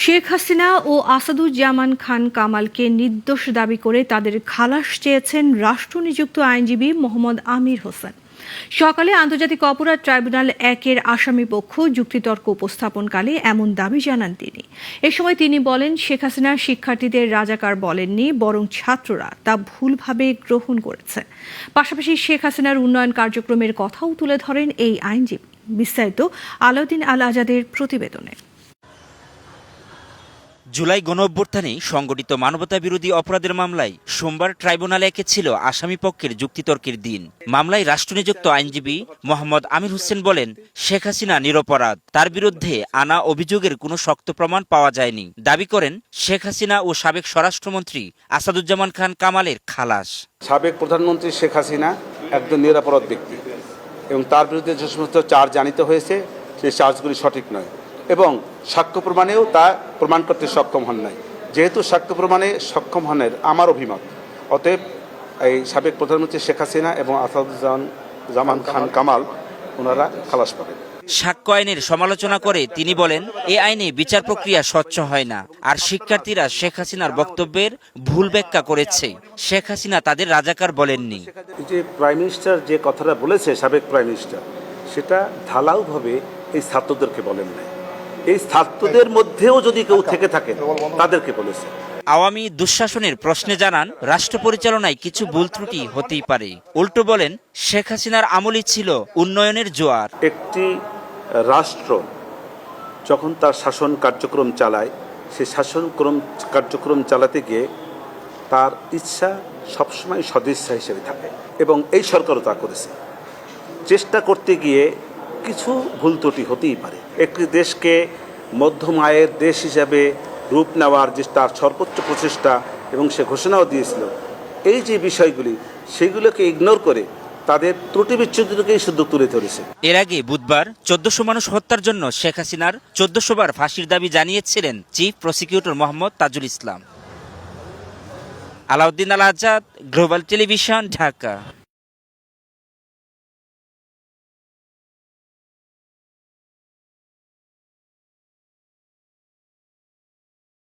শেখ হাসিনা ও আসাদুজ্জামান খান কামালকে নির্দোষ দাবি করে তাদের খালাস চেয়েছেন রাষ্ট্রনিযুক্ত আইনজীবী মোহাম্মদ আমির হোসেন। সকালে আন্তর্জাতিক অপরাধ ট্রাইব্যুনাল ১-এর আসামিপক্ষ যুক্তিতর্ক উপস্থাপনকালে এমন দাবি জানান তিনি। এ সময় তিনি বলেন, শেখ হাসিনা শিক্ষার্থীদের রাজাকার বলেননি, বরং ছাত্ররা তা ভুলভাবে গ্রহণ করেছে। পাশাপাশি শেখ হাসিনার উন্নয়ন কার্যক্রমের কথাও তুলে ধরেন এই আইনজীবী। বিস্তারিত আলাউদ্দিন আল আজাদের প্রতিবেদনে। জুলাই গণঅভ্যুত্থানে সংগঠিত মানবতাবিরোধী অপরাধের মামলায় সোমবার ট্রাইব্যুনালে ছিল আসামিপক্ষের যুক্তিতর্কের দিন। মামলায় রাষ্ট্রনিযুক্ত আইনজীবী মোহাম্মদ আমির হোসেন বলেন, শেখ হাসিনা নিরপরাধ, তার বিরুদ্ধে আনা অভিযোগের কোনো শক্ত প্রমাণ পাওয়া যায়নি। দাবি করেন শেখ হাসিনা ও সাবেক স্বরাষ্ট্রমন্ত্রী আসাদুজ্জামান খান কামালের খালাস। সাবেক প্রধানমন্ত্রী শেখ হাসিনা একজন নিরপরাধ ব্যক্তি এবং তার বিরুদ্ধে যে সমস্ত চার্জ জানিত হয়েছে সেই চার্জগুলি সঠিক নয় এবং সাক্ষ্য প্রমাণেও তা প্রমাণ করতে সক্ষম হন নাই। যেহেতু সাক্ষ্য প্রমাণে সক্ষম হনের আমার অভিমত, অতএব এই সাবেক প্রধানমন্ত্রী শেখ হাসিনা এবং আসাদুজ্জামান খান কামাল ওনারা খালাস পাবেন। সাক্ষ্য আইনের সমালোচনা করে তিনি বলেন, এ আইনে বিচার প্রক্রিয়া স্বচ্ছ হয় না, আর শিক্ষার্থীরা শেখ হাসিনার বক্তব্যের ভুল ব্যাখ্যা করেছে। শেখ হাসিনা তাদের রাজাকার বলেননি। যে প্রাইম মিনিস্টার যে কথাটা বলেছে, সাবেক প্রাইম মিনিস্টার, সেটা ঢালাওভাবে এই ছাত্রদেরকে বলেন নাই। এই ছাত্রদের মধ্যেও যদি কেউ থেকে থাকে তাদেরকে বলেছে। আওয়ামী দুঃশাসনের প্রশ্নে জানান, রাষ্ট্র পরিচালনায় কিছু ভুল ত্রুটি হতেই পারে। উল্টো বলেন, শেখ হাসিনার আমলই ছিল উন্নয়নের জোয়ার। একটি রাষ্ট্র যখন তার শাসন কার্যক্রম চালায়, সেই শাসন কার্যক্রম চালাতে গিয়ে তার ইচ্ছা সবসময় সদিচ্ছা হিসেবে থাকে এবং এই সরকারও তা করেছে। চেষ্টা করতে গিয়ে কিছু ভুল ত্রুটি হতেই পারে। একটি দেশকে মধ্যম আয়ের দেশ হিসাবে রূপ নেওয়ার যে তার সর্বোচ্চ প্রচেষ্টা এবং সে ঘোষণাও দিয়েছিল, এই যে বিষয়গুলি সেগুলোকে ইগনোর করে তাদের ত্রুটি বিচ্ছুতিকেই শুধু তুলে ধরেছে। এর আগে বুধবার ১৪০০ মানুষ হত্যার জন্য শেখ হাসিনার ১৪০০ বার ফাঁসির দাবি জানিয়েছিলেন চিফ প্রসিকিউটর মোহাম্মদ তাজুল ইসলাম। আলাউদ্দিন আল আজাদ, গ্লোবাল টেলিভিশন, ঢাকা।